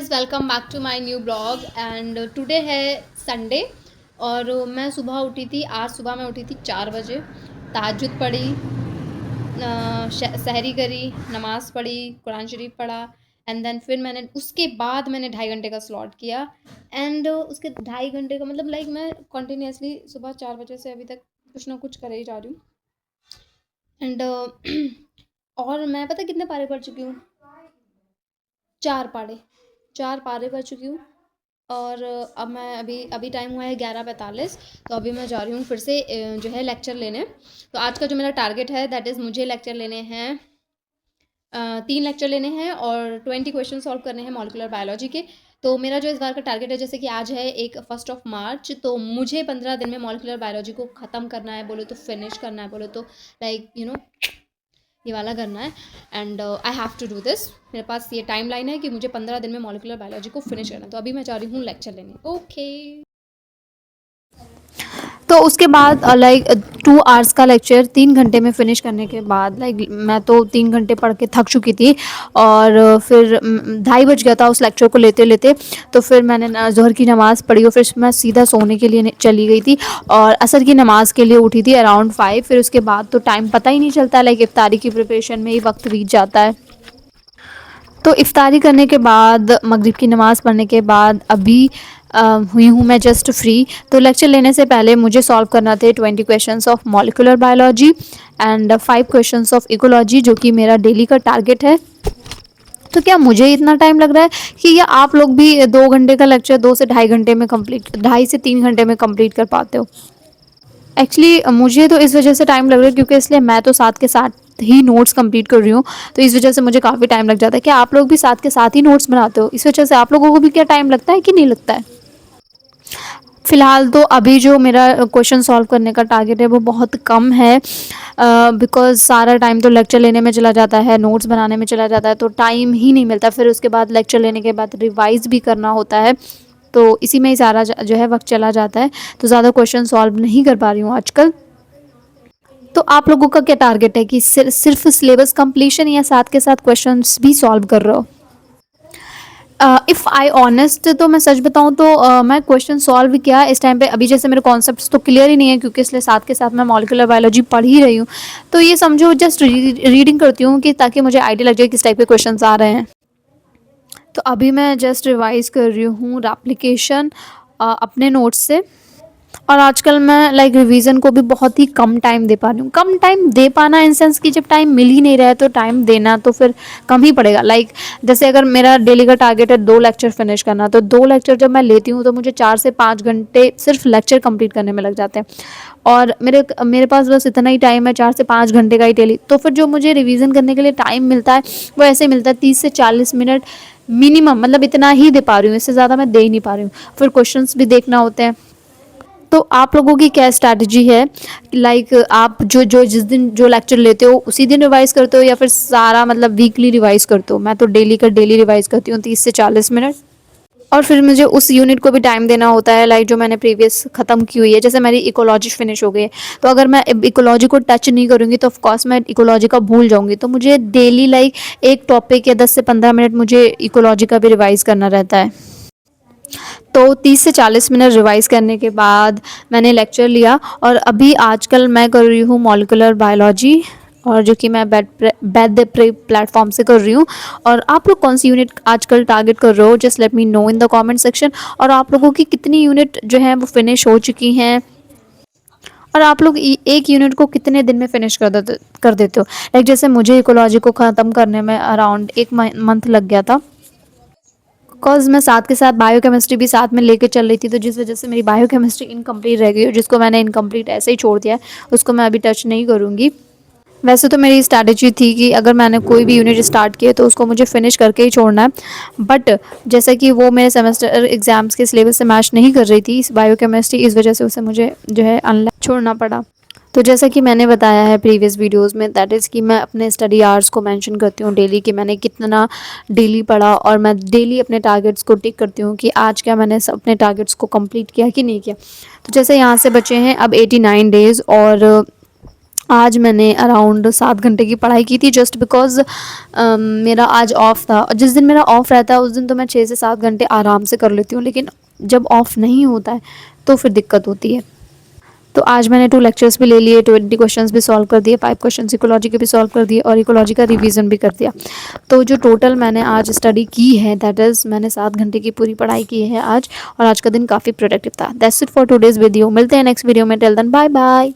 Guys, welcome back to my new blog. And today है Sunday और मैं सुबह उठी थी। आज सुबह मैं उठी थी 4 बजे। तहज्जुद पढ़ी, सहरी करी, नमाज़ पढ़ी, कुरान शरीफ पढ़ा। एंड देन फिर मैंने उसके बाद मैंने 2.5 घंटे का स्लॉट किया। एंड उसके 2.5 घंटे का मतलब लाइक मैं कंटिन्यूसली सुबह 4 बजे से अभी तक कुछ ना कुछ कर ही जा रही हूँ। एंड और मैं पता कितने पारे पढ़ चुकी हूँ? 4 पारे। 4 पारे पढ़ चुकी हूँ। और अब मैं अभी अभी टाइम हुआ है 11:45। तो अभी मैं जा रही हूँ फिर से जो है लेक्चर लेने। तो आज का जो मेरा टारगेट है दैट इज़ मुझे लेक्चर लेने हैं, 3 लेक्चर लेने हैं और 20 क्वेश्चन सॉल्व करने हैं मॉलिक्यूलर बायोलॉजी के। तो मेरा जो इस बार का टारगेट है, जैसे कि आज है 1 मार्च, तो मुझे 15 दिन में मॉलिक्यूलर बायोलॉजी को ख़त्म करना है, बोले तो फिनिश करना है, बोले तो लाइक ये वाला करना है। And I have to do this. मेरे पास ये टाइम लाइन है कि मुझे 15 दिन में मॉलिकुलर बायोलॉजी को फिनिश करना है। तो अभी मैं जा रही हूँ लेक्चर लेने। ओके। तो उसके बाद लाइक 2 आवर्स का लेक्चर 3 घंटे में फ़िनिश करने के बाद लाइक मैं तो 3 घंटे पढ़ के थक चुकी थी। और फिर 2:30 बज गया था उस लेक्चर को लेते लेते। तो फिर मैंने ज़ोहर की नमाज़ पढ़ी और फिर मैं सीधा सोने के लिए चली गई थी। और असर की नमाज़ के लिए उठी थी अराउंड 5। फिर उसके बाद तो टाइम पता ही नहीं चलता, लाइक इफ्तारी की प्रिपरेशन में ही वक्त बीत जाता है। तो इफ्तारी करने के बाद मगरिब की नमाज़ पढ़ने के बाद अभी हुई हूँ मैं जस्ट फ्री। तो लेक्चर लेने से पहले मुझे सॉल्व करना थे 20 questions of molecular biology and 5 questions of ecology, जो कि मेरा डेली का टारगेट है। तो क्या मुझे इतना टाइम लग रहा है कि या आप लोग भी 2 घंटे का लेक्चर 2 से 2.5 घंटे में कंप्लीट, 2.5 से 3 घंटे में कंप्लीट कर पाते हो? एक्चुअली मुझे तो इस वजह से टाइम लग रहा है क्योंकि इसलिए मैं तो साथ के साथ ही नोट्स कंप्लीट कर रही हूँ। तो इस वजह से मुझे काफ़ी टाइम लग जाता है। क्या आप लोग भी साथ के साथ ही नोट्स बनाते हो? इस वजह से आप लोगों को भी क्या टाइम लगता है कि नहीं लगता है? फ़िलहाल तो अभी जो मेरा क्वेश्चन सॉल्व करने का टारगेट है वो बहुत कम है, बिकॉज़ सारा टाइम तो लेक्चर लेने में चला जाता है, नोट्स बनाने में चला जाता है, तो टाइम ही नहीं मिलता। फिर उसके बाद लेक्चर लेने के बाद रिवाइज़ भी करना होता है, तो इसी में ही सारा जो है वक्त चला जाता है। तो ज़्यादा क्वेश्चन सॉल्व नहीं कर पा रही हूँ आजकल। तो आप लोगों का क्या टारगेट है कि सिर्फ सिलेबस कंप्लीशन या साथ के साथ क्वेश्चंस भी सॉल्व कर रहे हो? इफ़ आई ऑनेस्ट तो मैं सच बताऊँ तो मैं क्वेश्चन सॉल्व किया इस टाइम पे। अभी जैसे मेरे कॉन्सेप्ट्स तो क्लियर ही नहीं है क्योंकि इसलिए साथ के साथ मैं मॉलिक्यूलर बायोलॉजी पढ़ ही रही हूँ। तो ये समझो जस्ट रीडिंग करती हूँ कि ताकि मुझे आइडिया लग जाए किस टाइप के क्वेश्चंस आ रहे हैं। तो अभी मैं जस्ट रिवाइज़ कर रही हूँ एप्लीकेशन अपने नोट्स से। और आजकल मैं लाइक रिवीजन को भी बहुत ही कम टाइम दे पा रही हूँ। कम टाइम दे पाना इन सेंस कि जब टाइम मिल ही नहीं रहा है तो टाइम देना तो फिर कम ही पड़ेगा। लाइक जैसे अगर मेरा डेली का टारगेट है 2 लेक्चर फिनिश करना, तो 2 लेक्चर जब मैं लेती हूँ तो मुझे 4 से 5 घंटे सिर्फ लेक्चर कंप्लीट करने में लग जाते हैं। और मेरे पास बस इतना ही टाइम है, 4 से 5 घंटे का ही डेली। तो फिर जो मुझे रिवीजन करने के लिए टाइम मिलता है वो ऐसे मिलता है 30 से 40 मिनट मिनिमम, मतलब इतना ही दे पा रही हूँ, इससे ज़्यादा मैं दे ही नहीं पा रही हूँ। फिर क्वेश्चंस भी देखना होते हैं। तो आप लोगों की क्या स्ट्रैटेजी है? लाइक आप जो जिस दिन जो लेक्चर लेते हो उसी दिन रिवाइज़ करते हो या फिर सारा मतलब वीकली रिवाइज़ करते हो? मैं तो डेली का डेली रिवाइज़ करती हूँ 30 से 40 मिनट। और फिर मुझे उस यूनिट को भी टाइम देना होता है, लाइक जो मैंने प्रीवियस ख़त्म की हुई है। जैसे मेरी इकोलॉजी फिनिश हो गई है, तो अगर मैं इकोलॉजी को टच नहीं करूँगी तो ऑफ कोर्स मैं इकोलॉजी का भूल जाऊँगी। तो मुझे डेली लाइक एक टॉपिक या 10 से 15 मिनट मुझे इकोलॉजी का भी रिवाइज़ करना रहता है। तो 30 से 40 मिनट रिवाइज़ करने के बाद मैंने लेक्चर लिया और अभी आजकल मैं कर रही हूँ मॉलिक्यूलर बायोलॉजी, और जो कि मैं बैद प्लेटफॉर्म से कर रही हूँ। और आप लोग कौन सी यूनिट आजकल टारगेट कर रहे हो? Just let me know in the comment section. और आप लोगों की कितनी यूनिट जो है वो फिनिश हो चुकी हैं? और आप लोग एक यूनिट को कितने दिन में फिनिश कर देते हो? लाइक जैसे मुझे इकोलॉजी को ख़त्म करने में अराउंड 1 मंथ लग गया था, बिकॉज़ मैं साथ के साथ बायोकेमिस्ट्री भी साथ में लेके चल रही थी। तो जिस वजह से मेरी बायोकेमिस्ट्री इनकम्प्लीट रह गई और जिसको मैंने इनकम्प्लीट ऐसे ही छोड़ दिया है, उसको मैं अभी टच नहीं करूँगी। वैसे तो मेरी स्ट्रैटेजी थी कि अगर मैंने कोई भी यूनिट स्टार्ट किया तो उसको मुझे फिनिश करके ही छोड़ना है। बट जैसा कि वो मेरे सेमेस्टर एग्ज़ाम्स के सिलेबस से मैच नहीं कर रही थी इस बायोकेमिस्ट्री, इस वजह से उसे मुझे जो है अनलैक छोड़ना पड़ा। तो जैसा कि मैंने बताया है प्रीवियस वीडियोस में, दैट इज़ कि मैं अपने स्टडी आवर्स को मेंशन करती हूँ डेली, कि मैंने कितना डेली पढ़ा, और मैं डेली अपने टारगेट्स को टिक करती हूँ कि आज क्या मैंने अपने टारगेट्स को कंप्लीट किया कि नहीं किया। तो जैसे यहाँ से बचे हैं अब 89 डेज़, और आज मैंने अराउंड 7 घंटे की पढ़ाई की थी, जस्ट बिकॉज़ मेरा आज ऑफ था। और जिस दिन मेरा ऑफ रहता है उस दिन तो मैं 6 से 7 घंटे आराम से कर लेती हूँ, लेकिन जब ऑफ नहीं होता है तो फिर दिक्कत होती है। तो आज मैंने 2 लेक्चर्स भी ले लिए, 20 क्वेश्चंस भी सॉल्व कर दिए, 5 क्वेश्चंस इकोलॉजी के भी सॉल्व कर दिए और इकोलॉजी का रिवीजन भी कर दिया। तो जो टोटल मैंने आज स्टडी की है, दैट इज़ मैंने 7 घंटे की पूरी पढ़ाई की है आज, और आज का दिन काफ़ी प्रोडक्टिव था। That's it for today's video. मिलते हैं नेक्स्ट वीडियो में। Till then bye bye.